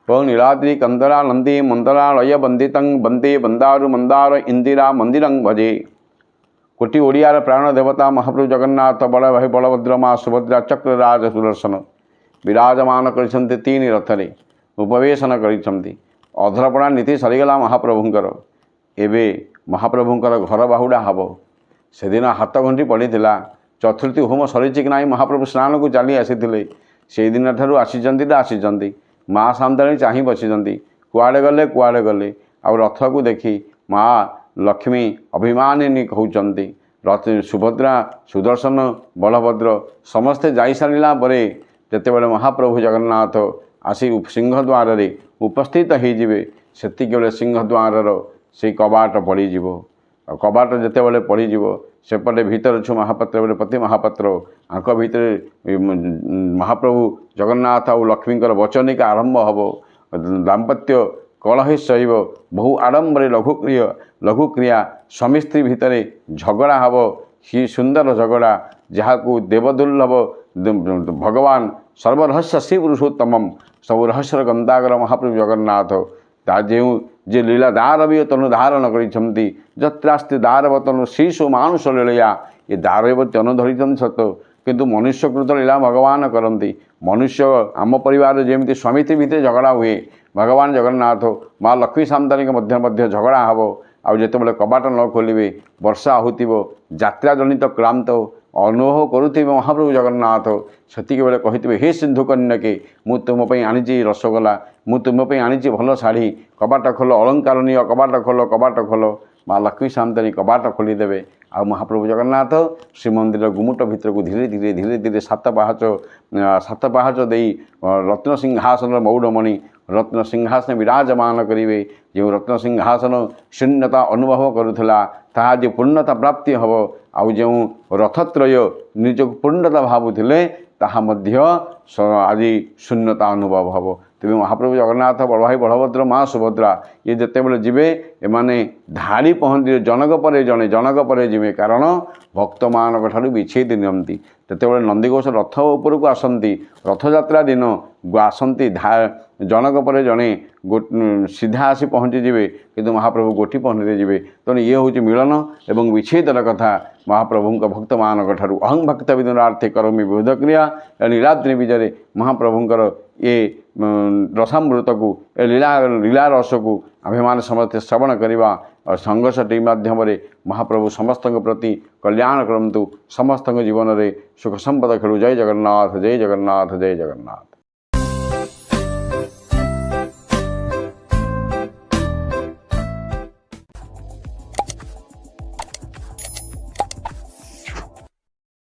नीलाद्रि कंदरा नंदी मंदरालय बंदितं बंदे बंदारु मंदार इंदिरा मंदिरं भजे। कोटि ओडियार प्राण देवता महाप्रभु जगन्नाथ बड़ भाई बलभद्र माँ सुभद्रा चक्रराज सुदर्शन विराजमान कर तीन रथरे उपवेशन कर अधरपणा नीति सरीगला महाप्रभुंकर। एबे महाप्रभुंकर घर बाहुड़ा हम से दिन हाथ घंटी पड़ी चतुर्थी होम सरी कि ना महाप्रभु स्नान को चली आसी से दिन ठार आसी माँ सामने चाह बसी कुआड़े गले आ रथ को देखी माँ लक्ष्मी अभिमानिनी कहते रथ सुभद्रा सुदर्शन बलभद्र समस्ते जाई सारा पर जितेबाला महाप्रभु जगन्नाथ आसी सिंहद्वार उपस्थित होइजिबे सेतिक बेले सिंहद्वार से कबाट पड़ीज कबाट जितेबाला पड़ीज सेपटे भीतर छु महापात्र बोले पति महापात्र आंक भितर महाप्रभु जगन्नाथ और लक्ष्मीकर वचनिका आरंभ हम दाम्पत्य कलह सहिब बहु आडम्बर लघुक्रिया स्वामी स्त्री भितर झगड़ा हम हि सुंदर झगड़ा जहाँ को देवदुर्लभ भगवान सर्वरहस्य श्री पुरुषोत्तम सब रहस्यर गंधागर महाप्रभु जगन्नाथ जे लीला दार भी तनु धारण करती जत्रास्ति दारवतनु शिशु मानुष लीलया ये दारवती अनुधरी सत किंतु मनुष्यकृत लीला भगवान करती मनुष्य आम परिवार जमी स्वामी स्त्री भितर झगड़ा हुए भगवान जगन्नाथ माँ लक्ष्मी सामदानी मध्य झगड़ा हम आउ जितेबाला कबाट न खोलिबे वर्षा होतिबो यात्रा जनित क्लांत अनुभव करुवे महाप्रभु जगन्नाथ सेतिक बेले कहिथिबे हे सिंधु कन्याके मु तुम पई आनिची रसगोला मु तुम पई आनिची भल शाढ़ी कबाट खोल अलंकार निय कबाट खोल माँ लक्ष्मी सामदानी कबाट खोलीदेवे आ महाप्रभु जगन्नाथ श्रीमंदिर गुमुट भितर को धीरे धीरे सात पहाच दे रत्न सिंहासन मौड़मणि रत्न सिंहासन विराजमान करेंगे जो रत्न सिंहासन शून्यता अनुभव करुला ताहा जो पूर्णता प्राप्ति हम आउ जो रथत्रय निज पूर्णता भावुले ताहा मध्य आज शून्यता अनुभव हम तेज महाप्रभु जगन्नाथ बड़ भाई बलभद्र माँ सुभद्रा ये जितेबाला जीवे एमाने धाड़ी पहंचि जनक पर जीवे कारण भक्त मान ठार विच्छेद नियंती जितेबाला नंदीघोष रथ उपर को आसती रथयात्रा दिन आसती जनक पर जड़े सीधा आसी पहुँचीजे किंतु महाप्रभु गोटी पहंचते जीवे तेणु ये हूँ मिलन एवं विच्छेदर कथा महाप्रभु भक्त मान ठार अहं भक्त विदुरार्थे करोमि विविध क्रिया नीलाद्रि विजय महाप्रभुंर ये रसामृत को लीला रस को आम समस्ते श्रवण करवा और संघर्ष टी माध्यम महाप्रभु समस्त प्रति कल्याण करंतु समस्त जीवन में सुख संपद खेलु। जय जगन्नाथ जय जगन्नाथ जय जगन्नाथ।